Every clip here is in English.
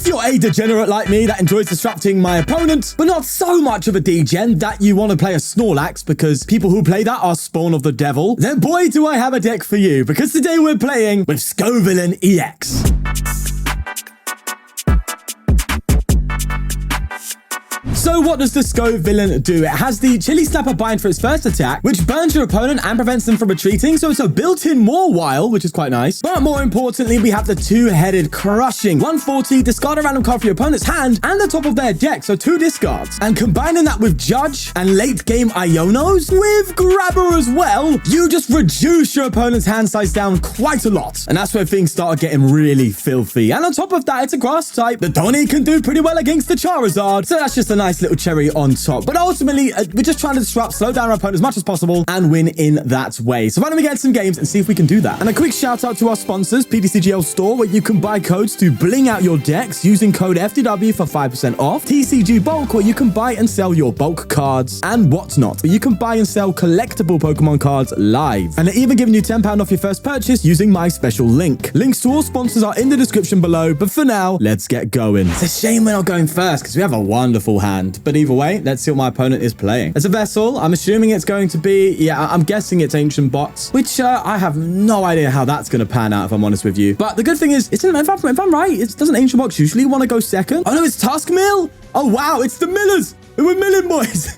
If you're a degenerate like me that enjoys disrupting my opponent, but not so much of a degen that you want to play a Snorlax because people who play that are spawn of the devil, then boy do I have a deck for you, because today we're playing with Scovillain EX. So what does the Scovillain do? It has the Chili Slapper bind for its first attack, which burns your opponent and prevents them from retreating, so it's a built-in Mawile, which is quite nice. But more importantly, we have the two-headed Crushing. 140, discard a random card for your opponent's hand and the top of their deck, so 2 discards. And combining that with Judge and late-game Ionos with Grabber as well, you just reduce your opponent's hand size down quite a lot. And that's where things start getting really filthy. And on top of that, it's a grass type. The Donny can do pretty well against the Charizard, so that's just a nice little cherry on top. But ultimately, we're just trying to disrupt, slow down our opponent as much as possible and win in that way. So why don't we get some games and see if we can do that? And a quick shout out to our sponsors, ptcgl store, where you can buy codes to bling out your decks using code FDW for 5% off. TCG Bulk, where you can buy and sell your bulk cards and whatnot. But you can buy and sell collectible Pokemon cards live. And they're even giving you £10 off your first purchase using my special link. Links to all sponsors are in the description below. But for now, let's get going. It's a shame we're not going first because we have a wonderful hand. But either way, let's see what my opponent is playing. It's a Vessel. I'm assuming it's going to be, yeah, I'm guessing it's Ancient Bots, which I have no idea how that's going to pan out, if I'm honest with you. But the good thing is, if I'm right, doesn't Ancient Bots usually want to go second? Oh no, it's Tusk Mill. Oh wow, it's the Millers. We're milling, boys.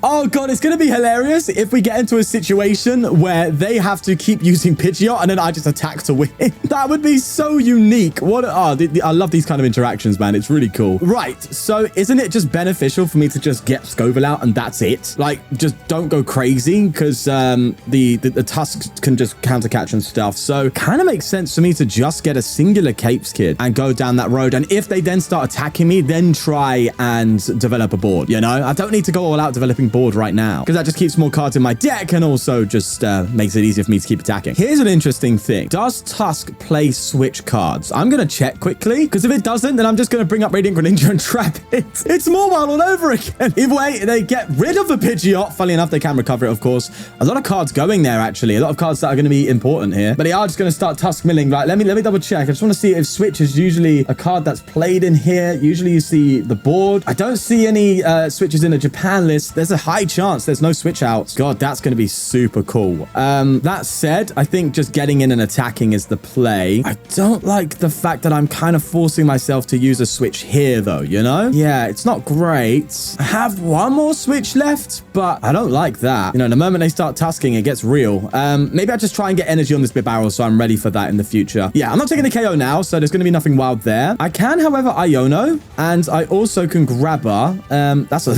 Oh, God, it's going to be hilarious if we get into a situation where they have to keep using Pidgeot and then I just attack to win. That would be so unique. I love these kind of interactions, man. It's really cool. Right. So isn't it just beneficial for me to just get Scovillain out and that's it? Like, just don't go crazy because the Tusk can just counter catch and stuff. So kind of makes sense for me to just get a singular Capsakid and go down that road. And if they then start attacking me, then try and develop a board. You know, I don't need to go all out developing board right now because that just keeps more cards in my deck and also just makes it easier for me to keep attacking. Here's an interesting thing. Does Tusk play Switch cards? I'm going to check quickly because if it doesn't, then I'm just going to bring up Radiant Greninja and trap it. It's Mawile all over again. Either way, they get rid of the Pidgeot. Funnily enough, they can recover it, of course. A lot of cards going there, actually. A lot of cards that are going to be important here. But they are just going to start Tusk milling. Right, let me double check. I just want to see if Switch is usually a card that's played in here. Usually you see the board. I don't see any switches in a Japan list. There's a high chance there's no switch outs. God, that's going to be super cool. That said, I think just getting in and attacking is the play. I don't like the fact that I'm kind of forcing myself to use a switch here, though, you know? Yeah, it's not great. I have one more switch left, but I don't like that. You know, the moment they start tusking, it gets real. Maybe I just try and get energy on this Bibarel so I'm ready for that in the future. Yeah, I'm not taking the KO now, so there's going to be nothing wild there. I can, however, Iono, and I also can Grabber. That's a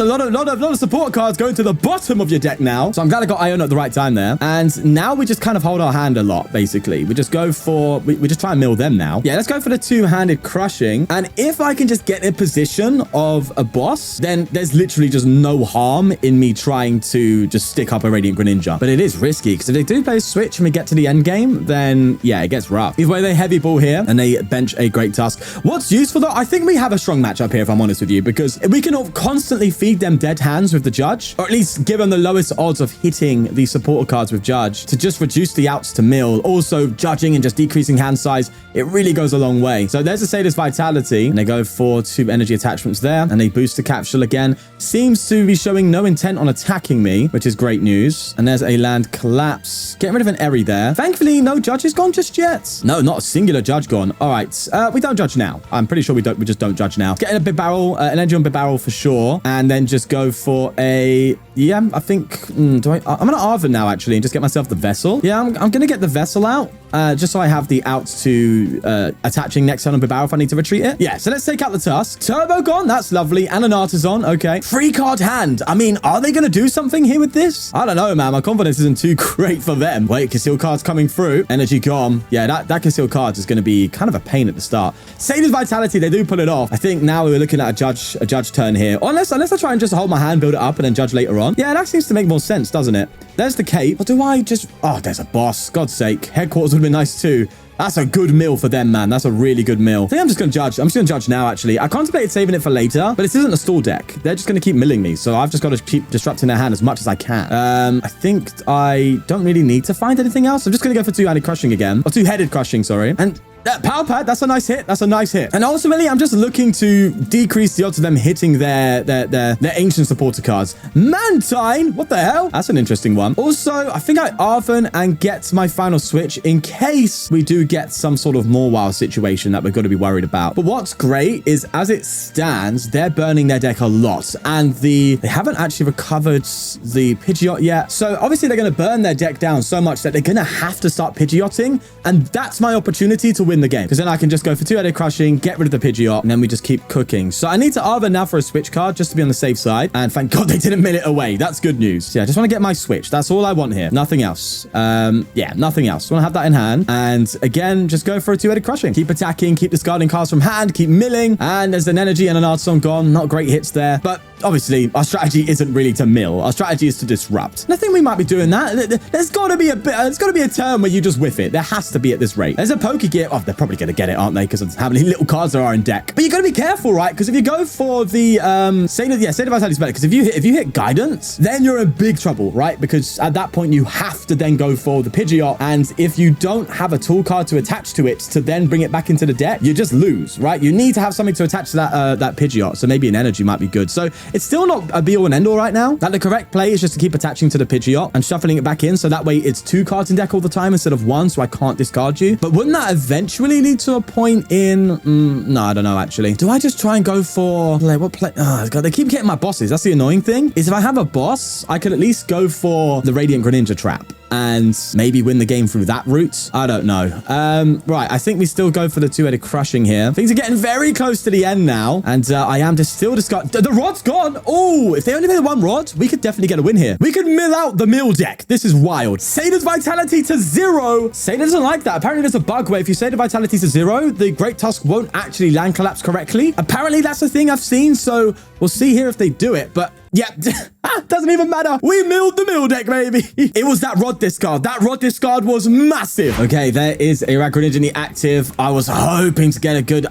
lot of support cards going to the bottom of your deck now. So I'm glad I got Iono at the right time there. And now we just kind of hold our hand a lot, basically. We just go for, we just try and mill them now. Yeah, let's go for the two-handed Crushing. And if I can just get in position of a boss, then there's literally just no harm in me trying to just stick up a Radiant Greninja. But it is risky because if they do play a switch and we get to the end game, then yeah, it gets rough. Either way, they heavy ball here and they bench a great Tusk. What's useful though, I think we have a strong matchup here, if I'm honest with you, because we can constantly feed them dead hands with the Judge, or at least give them the lowest odds of hitting the supporter cards with Judge to just reduce the outs to mill. Also, judging and just decreasing hand size, it really goes a long way. So there's a Sadist Vitality, and they go for 2 energy attachments there, and they boost the Capsule again. Seems to be showing no intent on attacking me, which is great news. And there's a Land Collapse. Getting rid of an Eri there. Thankfully, no Judge is gone just yet. No, not a singular Judge gone. All right, we don't Judge now. I'm pretty sure we just don't Judge now. Getting a Bibarel, an energy on Bibarel for sure, and then just go for a, yeah, I think, I'm going to Arven now, actually, and just get myself the Vessel. Yeah, I'm going to get the Vessel out, just so I have the outs to attaching next turn on Bibarel if I need to retreat it. Yeah, so let's take out the Tusk. Turbo gone, that's lovely, and an Artisan, okay. 3-card hand. I mean, are they going to do something here with this? I don't know, man. My confidence isn't too great for them. Wait, conceal cards coming through. Energy gone. Yeah, that conceal cards is going to be kind of a pain at the start. Sadist Vitality, they do pull it off. I think now we're looking at a judge turn here. Unless I try and just hold my hand, build it up, and then Judge later on. Yeah, that seems to make more sense, doesn't it? There's the cape. Or do I just... Oh, there's a boss. God's sake. Headquarters would have been nice too. That's a good mill for them, man. That's a really good mill. I think I'm just going to judge. I'm just going to judge now, actually. I contemplated saving it for later, but this isn't a stall deck. They're just going to keep milling me, so I've just got to keep disrupting their hand as much as I can. I think I don't really need to find anything else. I'm just going to go for two-handed crushing again. Or two-headed crushing, sorry. And Power Pad, that's a nice hit. That's a nice hit. And ultimately, I'm just looking to decrease the odds of them hitting their ancient supporter cards. Mantine, what the hell? That's an interesting one. Also, I think I Arven and get my final switch in case we do get some sort of more wild situation that we've got to be worried about. But what's great is as it stands, they're burning their deck a lot. And they haven't actually recovered the Pidgeot yet. So obviously they're going to burn their deck down so much that they're going to have to start Pidgeotting. And that's my opportunity to win the game, because then I can just go for 2-headed crushing, get rid of the Pidgeot, and then we just keep cooking. So I need to Arven now for a switch card just to be on the safe side. And thank God they didn't mill it away. That's good news. So yeah, I just want to get my switch. That's all I want here. Nothing else. Yeah, nothing else. I want to have that in hand. And again, just go for a 2-headed crushing. Keep attacking, keep discarding cards from hand, keep milling. And there's an energy and an Artsong gone. Not great hits there. But obviously, our strategy isn't really to mill. Our strategy is to disrupt. And I think we might be doing that. There's got to be a turn where you just whiff it. There has to be at this rate. There's a Pokegear. Oh, they're probably going to get it, aren't they? Because of how many little cards there are in deck. But you got to be careful, right? Because if you go for the State of Vitality is better. Because if you hit Guidance, then you're in big trouble, right? Because at that point you have to then go for the Pidgeot. And if you don't have a tool card to attach to it to then bring it back into the deck, you just lose, right? You need to have something to attach to that Pidgeot. So maybe an energy might be good. So it's still not a be all and end all right now. That the correct play is just to keep attaching to the Pidgeot and shuffling it back in. So that way it's 2 cards in deck all the time instead of 1. So I can't discard you. But wouldn't that eventually lead to a point in... no, I don't know, actually. Do I just try and go for... What play? Oh, God, they keep getting my bosses. That's the annoying thing. Is if I have a boss, I could at least go for the Radiant Greninja trap and maybe win the game through that route. I don't know. Right, I think we still go for the 2-headed crushing here. Things are getting very close to the end now. And I am just still discard... The rod's gone. Oh, if they only made 1 rod, we could definitely get a win here. We could mill out the mill deck. This is wild. Sada's Vitality to 0. Sada doesn't like that. Apparently there's a bug where if you Sada Vitality to 0, the Great Tusk won't actually land collapse correctly. Apparently that's a thing I've seen. So we'll see here if they do it. But yeah, doesn't even matter. We milled the mill deck, baby. It was that rod discard. That rod discard was massive. Okay, there is a Greninja in the active. I was hoping to get a good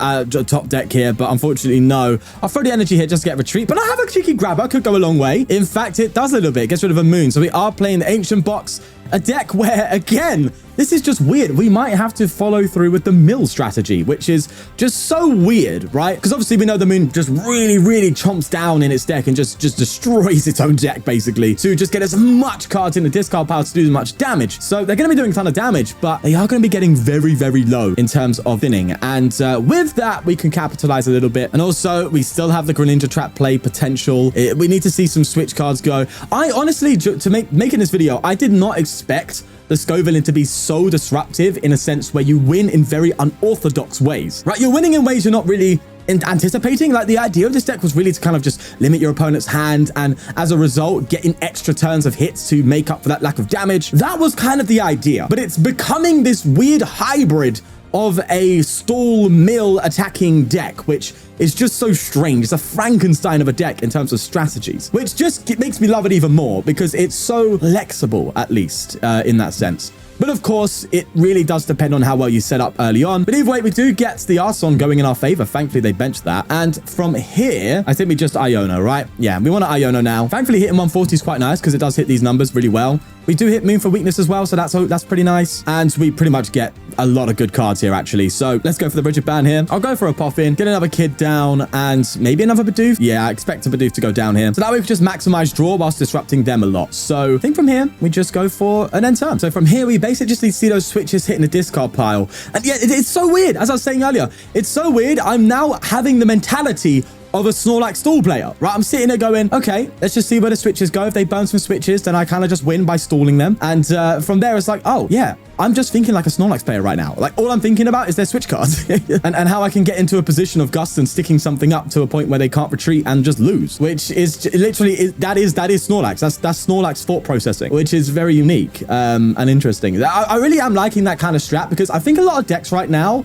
top deck here, but unfortunately, no. I'll throw the energy here just to get retreat, but I have a cheeky Grabber. Could go a long way. In fact, it does a little bit. It gets rid of a moon. So we are playing the Ancient Box, a deck where, again, this is just weird. We might have to follow through with the mill strategy, which is just so weird, right? Because obviously we know the moon just really, really chomps down in its deck and just destroys its own deck, basically, to just get as much cards in the discard pile to do as much damage. So they're going to be doing a ton of damage, but they are going to be getting very, very low in terms of thinning. And with that, we can capitalize a little bit. And also, we still have the Greninja trap play potential. We need to see some switch cards go. I honestly, to making this video, I did not expect the Scovillain to be so disruptive in a sense where you win in very unorthodox ways, right? You're winning in ways you're not really anticipating. Like, the idea of this deck was really to kind of just limit your opponent's hand and as a result getting extra turns of hits to make up for that lack of damage. That was kind of the idea, but it's becoming this weird hybrid of a stall mill attacking deck, which is just so strange. It's a Frankenstein of a deck in terms of strategies, which just makes me love it even more because it's so flexible, at least in that sense. But of course, it really does depend on how well you set up early on. But either way, we do get the Arson going in our favor. Thankfully, they benched that. And from here, I think we just Iono, right? Yeah, we want to Iono now. Thankfully, hitting 140 is quite nice because it does hit these numbers really well. We do hit Moon for weakness as well, so that's pretty nice. And we pretty much get a lot of good cards here, actually. So let's go for the Rigid Band here. I'll go for a Poffin, get another Kid down, and maybe another Bidoof. Yeah, I expect a Bidoof to go down here. So that way we can just maximize draw whilst disrupting them a lot. So I think from here, we just go for an end turn. So from here, we basically just need to see those switches hitting the discard pile. And yeah, it's so weird. As I was saying earlier, it's so weird. I'm now having the mentality of a Snorlax stall player, right? I'm sitting there going, okay, let's just see where the switches go. If they burn some switches, then I kind of just win by stalling them. And from there, it's like, oh, yeah, I'm just thinking like a Snorlax player right now. Like, all I'm thinking about is their switch cards and how I can get into a position of gust and sticking something up to a point where they can't retreat and just lose, which is literally, that is Snorlax. That's Snorlax thought processing, which is very unique and interesting. I really am liking that kind of strat because I think a lot of decks right now,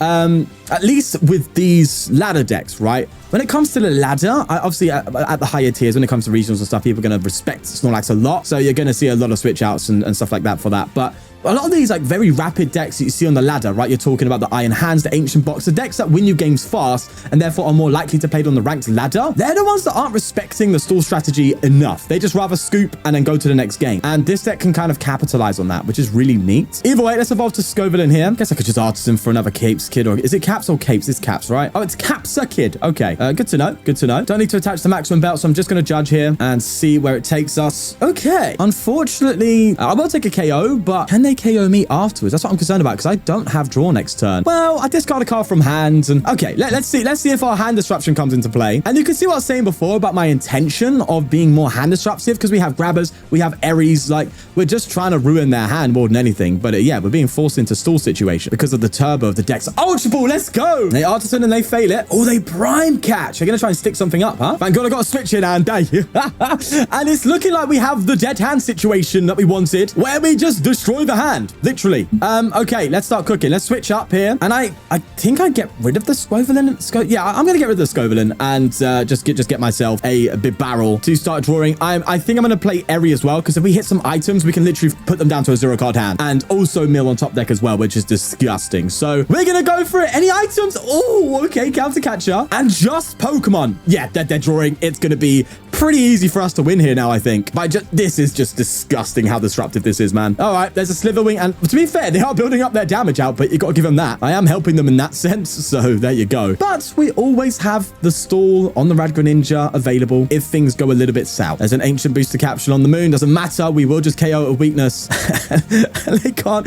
at least with these ladder decks, right? When it comes to the ladder, obviously at the higher tiers, when it comes to regionals and stuff, people are going to respect Snorlax a lot. So you're going to see a lot of switch outs and stuff like that for that. But a lot of these like very rapid decks that you see on the ladder, right? You're talking about the Iron Hands, the Ancient Box, the decks that win you games fast and therefore are more likely to play on the ranked ladder. They're the ones that aren't respecting the stall strategy enough. They just rather scoop and then go to the next game. And this deck can kind of capitalize on that, which is really neat. Either way, let's evolve to Scovillain here. Guess I could just artisan for another Capsakid, or is it Caps or Capes? It's Caps, right? Oh, it's Capsakid. Okay, good to know. Good to know. Don't need to attach the Maximum Belt, so I'm just going to judge here and see where it takes us. Okay. Unfortunately, I will take a KO, but can they KO me afterwards? That's what I'm concerned about because I don't have draw next turn. Well, I discard a card from hand and okay, let's see if our hand disruption comes into play. And you can see what I was saying before about my intention of being more hand disruptive because we have grabbers, we have Eris, like we're just trying to ruin their hand more than anything. But yeah, we're being forced into stall situation because of the turbo of the decks. Ultra Ball, let's go. They artisan and they fail it. Oh, they prime catch. They're gonna try and stick something up, huh? Thank God I got a switch in hand. And it's looking like we have the dead hand situation that we wanted, where we just destroy the hand, literally. Okay, let's start cooking. Let's switch up here. And I think I get rid of the Scovillain. Yeah, I'm gonna get rid of the Scovillain and just get myself a Bibarel to start drawing. I think I'm gonna play Eri as well because if we hit some items, we can literally put them down to a 0-card hand and also mill on top deck as well, which is disgusting. So we're gonna go for it. Any items? Oh, okay, counter catcher and just Pokemon. Yeah, they're drawing. It's gonna be pretty easy for us to win here now, I think. But this is just disgusting how disruptive this is, man. All right, there's a Slitherwing, and to be fair, they are building up their damage output. You got to give them that. I am helping them in that sense, so there you go. But we always have the stall on the Rad Greninja available if things go a little bit south. There's an Ancient Booster Capsule on the moon. Doesn't matter. We will just KO a weakness. They can't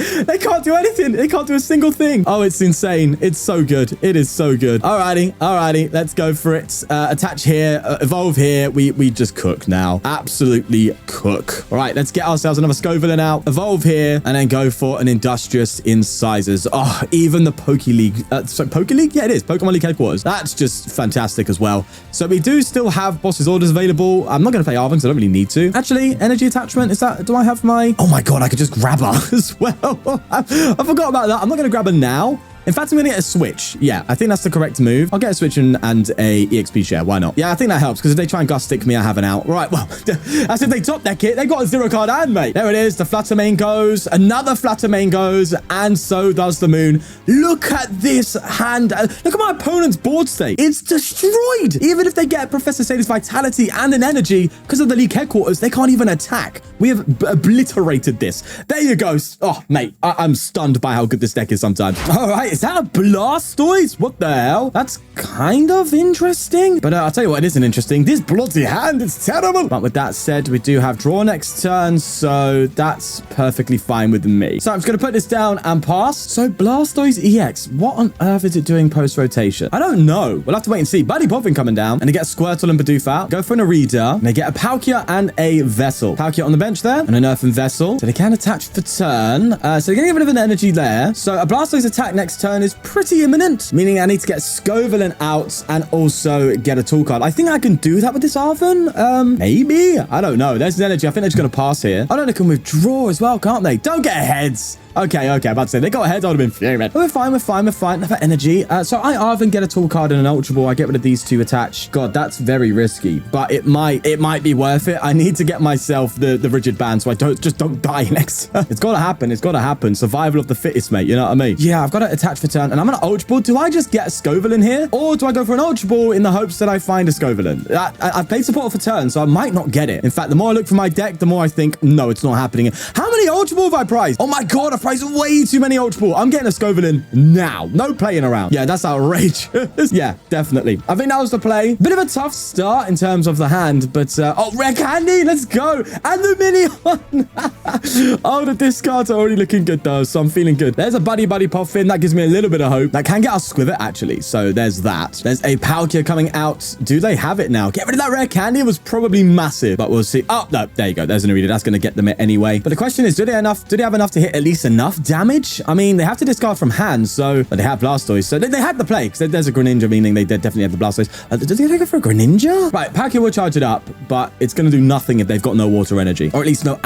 do anything. They can't do a single thing. Oh, it's insane. It's so good. It is so good. Alrighty. Let's go for it. Attach here. Evolve here. We just cook now. Absolutely cook. All right, let's get ourselves another Scovillain out. Evolve here and then go for an Industrious Incisors. Oh, even the Poke League. Poke League? Yeah, it is. Pokemon League headquarters. That's just fantastic as well. So we do still have Boss's Orders available. I'm not going to play Arven because I don't really need to. Actually, Energy Attachment. Do I have my... Oh my God, I could just grab her as well. I forgot about that. I'm not going to grab her now. In fact, I'm going to get a Switch. Yeah, I think that's the correct move. I'll get a Switch and a EXP share. Why not? Yeah, I think that helps because if they try and Gust Stick me, I have an out. Right, well, that's if they top deck it. They got a 0-card hand, mate. There it is. The Fluttermane goes. Another Fluttermane goes. And so does the moon. Look at this hand. Look at my opponent's board state. It's destroyed. Even if they get Professor Sadie's Vitality and an Energy, because of the League headquarters, they can't even attack. We have obliterated this. There you go. Oh, mate, I'm stunned by how good this deck is sometimes. All right. Is that a Blastoise? What the hell? That's kind of interesting. But I'll tell you what, it isn't interesting. This bloody hand is terrible. But with that said, we do have draw next turn, so that's perfectly fine with me. So I'm just going to put this down and pass. So Blastoise EX, what on earth is it doing post-rotation? I don't know. We'll have to wait and see. Buddy Poffin coming down, and they get a Squirtle and Bidoof out. Go for an Arita, and they get a Palkia and a Vessel. Palkia on the bench there, and an Earthen Vessel. So they can attach for turn. So they're going to get rid of an energy there. So a Blastoise attack next turn is pretty imminent, meaning I need to get Scovillain out and also get a tool card. I think I can do that with this Arven. Maybe. I don't know. There's an energy. I think they're just going to pass here. I don't know. They can withdraw as well, can't they? Don't get heads. Okay. I'm about to say they got ahead. I would have been fuming. We're fine. Another energy. So I Arven get a tool card and an Ultra Ball. I get rid of these two attach. God, that's very risky, but it might be worth it. I need to get myself the Rigid Band so I don't die next turn. It's got to happen. It's got to happen. Survival of the fittest, mate. You know what I mean? Yeah, I've got to attach for turn and I'm going to Ultra Ball. Do I just get a Scovillain here or do I go for an Ultra Ball in the hopes that I find a Scovillain? I've played support for turn, so I might not get it. In fact, the more I look for my deck, the more I think, no, it's not happening. How many Ultra Ball have I prized? Oh my God, I've prized way too many Ultra Ball. I'm getting a Scovillain now. No playing around. Yeah, that's outrageous. Yeah, definitely. I think that was the play. Bit of a tough start in terms of the hand, but oh, rare candy. Let's go. And the mini one. Oh, the discards are already looking good though, so I'm feeling good. There's a Buddy-Buddy Poffin. That gives me a little bit of hope. That can get us Skwovet actually. So there's that. There's a Palkia coming out. Do they have it now? Get rid of that rare candy. It was probably massive, but we'll see. Oh, no, there you go. There's an Arita. That's going to get them it anyway. But the question is, do they have enough to hit at least enough damage? I mean, they have to discard from hand, so but they have Blastoise. So they had the play because there's a Greninja, meaning they definitely have the Blastoise. Did they go for a Greninja? Right, Palkia will charge it up, but it's going to do nothing if they've got no water energy, or at least no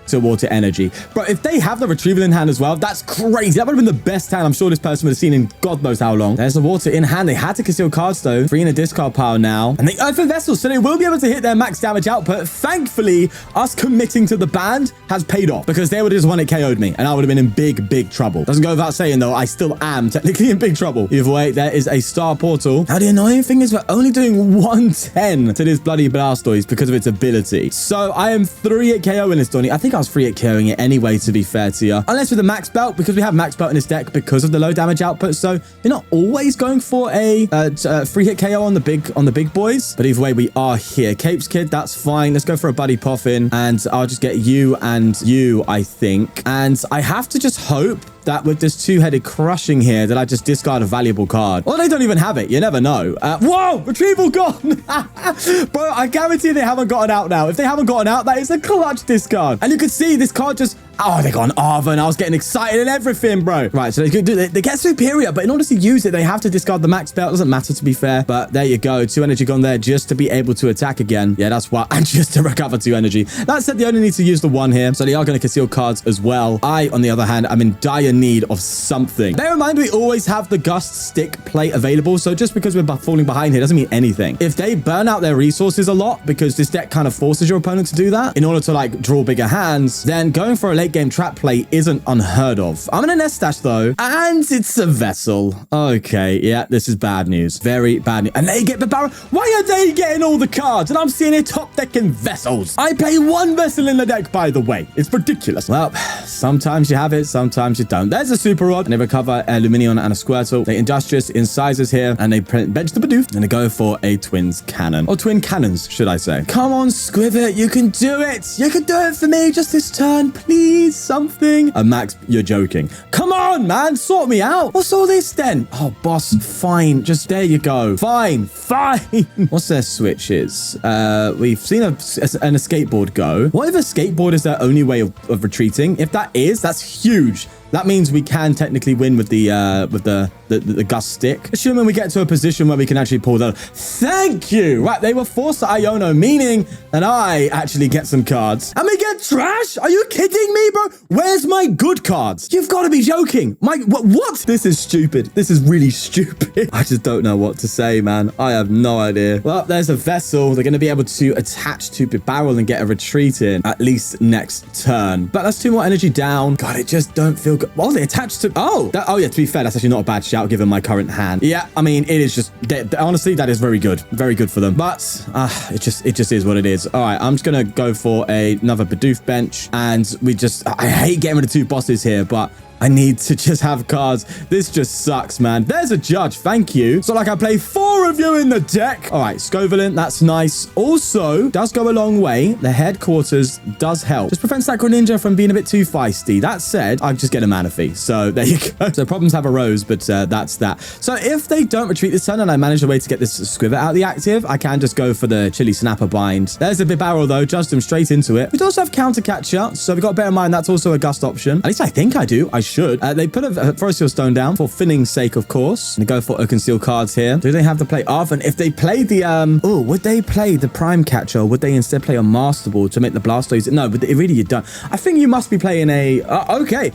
to water energy. Bro, if they have the retrieval in hand as well, that's crazy. That would have been the best hand I'm sure this person would have seen in God knows how long. There's the water in hand. They had to conceal cards though. 3 in a discard pile now. And the Earthen Vessel, so they will be able to hit their max damage output. Thankfully, us committing to the band has paid off because they would have just won it KO'd me and I would have been in big trouble. Doesn't go without saying though, I still am technically in big trouble. Either way, there is a star portal. Now the annoying thing is we're only doing 110 to this bloody Blastoise because of its ability. So I am 3 at KO in this, Donnie. I think I was 3 at KOing it anyway, to be fair to you. Unless with the max belt, because we have max belt in this deck because of the low damage output. So you're not always going for a 3-hit KO on the big boys. But either way, we are here. Capsakid, that's fine. Let's go for a Buddy Poffin and I'll just get you and you, I think. And I have to just hope that with this two-headed crushing here that I just discard a valuable card. Or they don't even have it. You never know. Whoa! Retrieval gone! Bro, I guarantee they haven't gotten out now. If they haven't gotten out, that is a clutch discard. And you can see this card just... Oh, they got an Arven. I was getting excited and everything, bro. Right, so they get superior, but in order to use it, they have to discard the max belt. Doesn't matter, to be fair. But there you go. 2 energy gone there just to be able to attack again. Yeah, that's why. And just to recover 2 energy. That said, they only need to use the 1 here. So they are going to conceal cards as well. I, on the other hand, am in dire need of something. Bear in mind, we always have the Gust stick play available. So just because we're falling behind here doesn't mean anything. If they burn out their resources a lot, because this deck kind of forces your opponent to do that in order to like draw bigger hands, then going for a late game trap play isn't unheard of. I'm in a nest stash though, and it's a vessel. Okay, yeah, this is bad news. Very bad news. And they get Bibarel. Why are they getting all the cards? And I'm seeing it top decking vessels. I play 1 vessel in the deck, by the way. It's ridiculous. Well, sometimes you have it, sometimes you don't. There's a super rod, and they recover a Lumineon and a Squirtle. They industrious incisors here, and they bench the Bidoof, and they go for a twins cannon. Or twin cannons, should I say. Come on, Skwovet, you can do it. You can do it for me just this turn, please. Something. Max, you're joking. Come on, man. Sort me out. What's all this then? Oh, boss, fine. Just there you go. Fine. What's their switches? We've seen an skateboard go. What if a skateboard is their only way of retreating? If that is, that's huge. That means we can technically win with the Gust stick, assuming we get to a position where we can actually pull that. Thank you. Right, they were forced to Iono, meaning that I actually get some cards. And we get trash? Are you kidding me, bro? Where's my good cards? You've got to be joking. What? This is stupid. This is really stupid. I just don't know what to say, man. I have no idea. Well, there's a vessel. They're going to be able to attach to Bibarel and get a retreat in at least next turn. But that's 2 more energy down. God, it just don't feel good. Well, they attached to... Oh, yeah, to be fair, that's actually not a bad shout given my current hand. Yeah, I mean, it is just... honestly, that is very good. Very good for them. But it just is what it is. All right, I'm just going to go for another Bidoof bench. And I hate getting rid of 2 bosses here, but... I need to just have cards. This just sucks, man. There's a Judge. Thank you. So, like, I play 4 of you in the deck. All right, Scovillain. That's nice. Also, does go a long way. The headquarters does help. Just prevents that Greninja from being a bit too feisty. That said, I just get a Manaphy. So, there you go. So, problems have arose, but that's that. So, if they don't retreat this turn and I manage a way to get this Skwovet out of the active, I can just go for the Chili Snapper bind. There's a Bibarel, though. Judged him straight into it. We also have Counter Catcher. So, we've got to bear in mind that's also a Gust option. At least I think I do. I should. They put a Forest Seal Stone down for Finning's sake, of course. And they go for a conceal cards here. Do they have to play Arven? If they play the would they play the Prime Catcher? Or would they instead play a Master Ball to make the Blastoise? No, but really you don't. I think you must be playing a okay.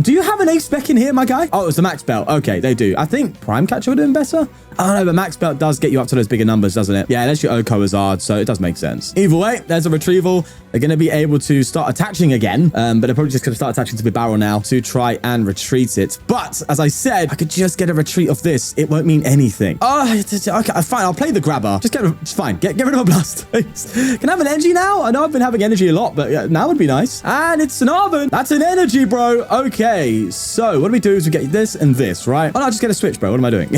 Do you have an ace spec in here, my guy? Oh, it's the max belt. Okay, they do. I think Prime Catcher would have been better. Oh, no, but max belt does get you up to those bigger numbers, doesn't it? Yeah, that's your Oko Hazard, so it does make sense. Either way, there's a retrieval. They're going to be able to start attaching again, but they're probably just going to start attaching to Bibarel now to try and retreat it. But, as I said, I could just get a retreat of this. It won't mean anything. Oh, okay, fine. I'll play the Grabber. Just it's fine. Get rid of a Blastoise. Can I have an energy now? I know I've been having energy a lot, but yeah, now would be nice. And it's an Arven. That's an energy, bro. Okay, so what do we do is we get this and this, right? Oh, no, I'll just get a switch, bro. What am I doing?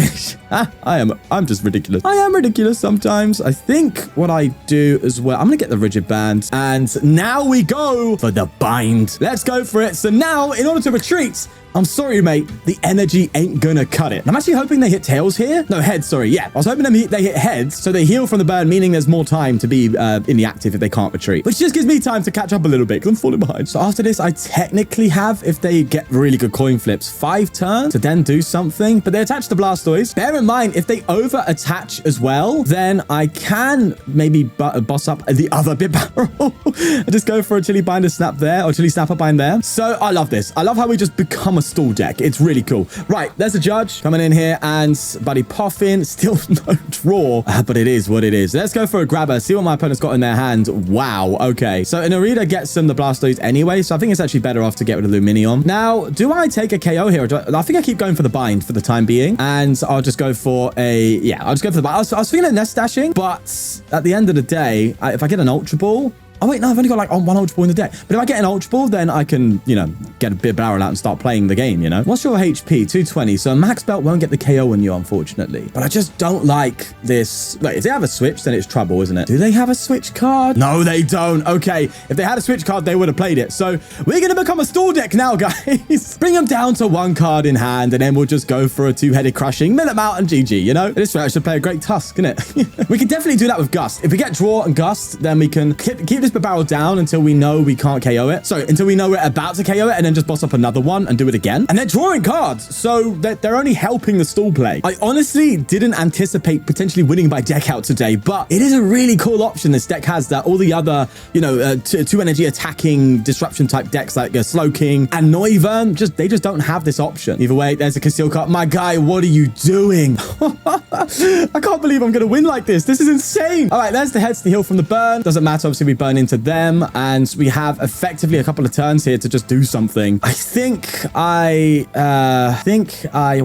I'm just ridiculous. I am ridiculous sometimes. I think what I do as well, I'm going to get the Rigid Band. And now we go for the bind. Let's go for it. So now, in order to retreat, I'm sorry, mate. The energy ain't gonna cut it. I'm actually hoping they hit tails here. No, heads, sorry. Yeah, I was hoping they hit heads, so they heal from the burn, meaning there's more time to be in the active if they can't retreat, which just gives me time to catch up a little bit because I'm falling behind. So after this, I technically have, if they get really good coin flips, 5 turns to then do something, but they attach the Blastoise. Bear in mind, if they over-attach as well, then I can maybe boss up the other Bibarel. I just go for a Chili Binder Snap there, or Chili Snapper Bind there. So I love this. I love how we just become a stall deck. It's really cool. Right, there's a Judge coming in here, and Buddy Poffin. Still no draw, but it is what it is. Let's go for a Grabber, see what my opponent's got in their hand. Wow, okay. So an Arita gets them the Blastoise anyway, so I think it's actually better off to get rid of Luminium. Now, do I take a KO here? Or I think I keep going for the bind for the time being, and I'll just go for a, yeah, I'll just go for the bind. I was thinking of nest dashing, but at the end of the day, if I get an Ultra Ball, oh, wait, no, I've only got like one Ultra Ball in the deck. But if I get an Ultra Ball, then I can, you know, get a Bibarel out and start playing the game, you know? What's your HP? 220. So Max Belt won't get the KO on you, unfortunately. But I just don't like this. Wait, if they have a Switch, then it's trouble, isn't it? Do they have a Switch card? No, they don't. Okay, if they had a Switch card, they would have played it. So we're going to become a stall deck now, guys. Bring them down to 1 card in hand, and then we'll just go for a 2-headed crushing, mill them out, and GG, you know? This way, I should play a great Tusk, innit? We can definitely do that with Gust. If we get Draw and Gust, then we can keep this Bibarel down until we know we can't KO it. Sorry, until we know we're about to KO it, and then just boss up another one and do it again. And they're drawing cards, so they're only helping the stall play. I honestly didn't anticipate potentially winning by deck out today, but it is a really cool option this deck has that all the other, you know, 2 energy attacking disruption type decks like Slowking and Noivern, they just don't have this option. Either way, there's a Conceal card. My guy, what are you doing? I can't believe I'm going to win like this. This is insane. All right, there's the heads to heal from the burn. Doesn't matter. Obviously, we burn into them, and we have effectively a couple of turns here to just do something. I think what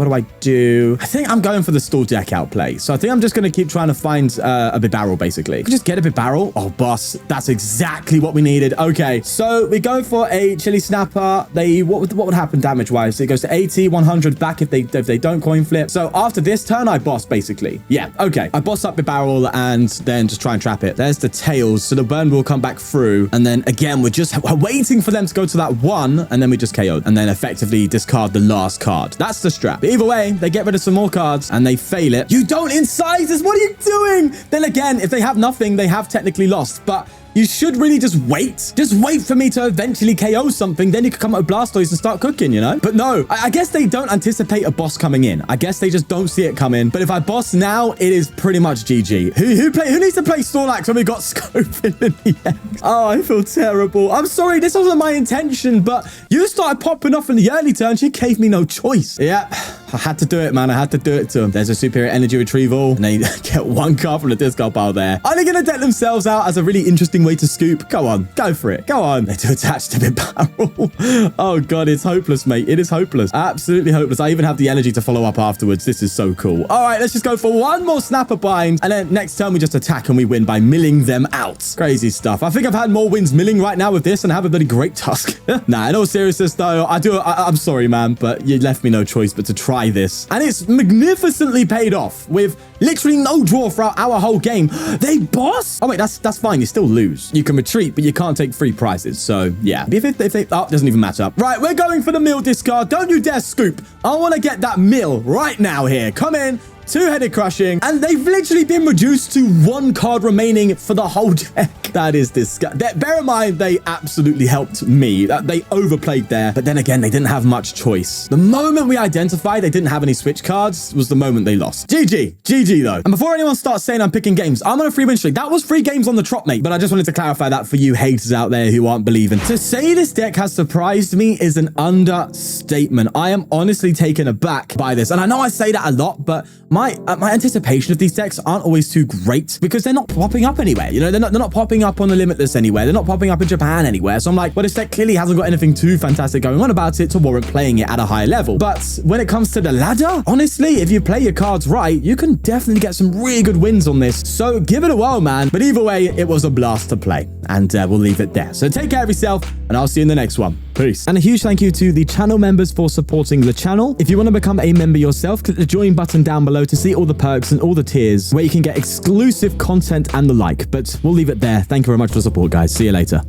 do I do? I think I'm going for the stall deck outplay. So I think I'm just going to keep trying to find a Bibarel, basically. Just get a Bibarel. Oh, boss. That's exactly what we needed. Okay, so we go for a Chili Snapper. What would happen damage-wise? It goes to 80, 100 back if they don't coin flip. So after this turn, I boss, basically. Yeah, okay. I boss up Bibarel and then just try and trap it. There's the tails. So the burn will come back through. And then, again, we're just waiting for them to go to that 1, and then we just KO. And then effectively discard the last card. That's the strat. But either way, they get rid of some more cards, and they fail it. You don't incisors! What are you doing? Then again, if they have nothing, they have technically lost. But you should really just wait. Just wait for me to eventually KO something. Then you can come up with Blastoise and start cooking, you know? But no, I guess they don't anticipate a boss coming in. I guess they just don't see it coming. But if I boss now, it is pretty much GG. Who needs to play Snorlax when we got Scovillain EX? Oh, I feel terrible. I'm sorry, this wasn't my intention, but you started popping off in the early turns. You gave me no choice. Yeah, I had to do it, man. I had to do it to them. There's a Superior Energy Retrieval, and they get 1 card from the discard pile there. Are they going to deck themselves out as a really interesting way to scoop? Go on, go for it. Go on. They do attach to Bibarel. Oh, God, it's hopeless, mate. It is hopeless. Absolutely hopeless. I even have the energy to follow up afterwards. This is so cool. All right, let's just go for 1 more Snapper Bind, and then next turn we just attack and we win by milling them out. Crazy stuff. I think I've had more wins milling right now with this and I have a bloody great Tusk. Nah, in all seriousness, though, I'm sorry, man, but you left me no choice but to try this. And it's magnificently paid off with literally no draw throughout our whole game. They boss? Oh, wait, that's fine. You still lose. You can retreat, but you can't take free prizes. So, yeah. If they, oh, doesn't even matter. Right, we're going for the mill discard. Don't you dare scoop. I want to get that mill right now here. Come in. 2-headed crushing, and they've literally been reduced to 1 card remaining for the whole deck. That is disgusting. Bear in mind, they absolutely helped me. They overplayed there, but then again, they didn't have much choice. The moment we identified they didn't have any switch cards was the moment they lost. GG though. And before anyone starts saying I'm picking games, I'm on a 3-win streak. That was 3 games on the trot, mate, but I just wanted to clarify that for you haters out there who aren't believing. To say this deck has surprised me is an understatement. I am honestly taken aback by this, and I know I say that a lot, but my anticipation of these decks aren't always too great because they're not popping up anywhere. You know, they're not popping up on the Limitless anywhere. They're not popping up in Japan anywhere. So I'm like, well, this deck clearly hasn't got anything too fantastic going on about it to warrant playing it at a high level. But when it comes to the ladder, honestly, if you play your cards right, you can definitely get some really good wins on this. So give it a whirl, man. But either way, it was a blast to play, and we'll leave it there. So take care of yourself, and I'll see you in the next one. Peace. And a huge thank you to the channel members for supporting the channel. If you want to become a member yourself, click the join button down below to see all the perks and all the tiers where you can get exclusive content and the like. But we'll leave it there. Thank you very much for the support, guys. See you later.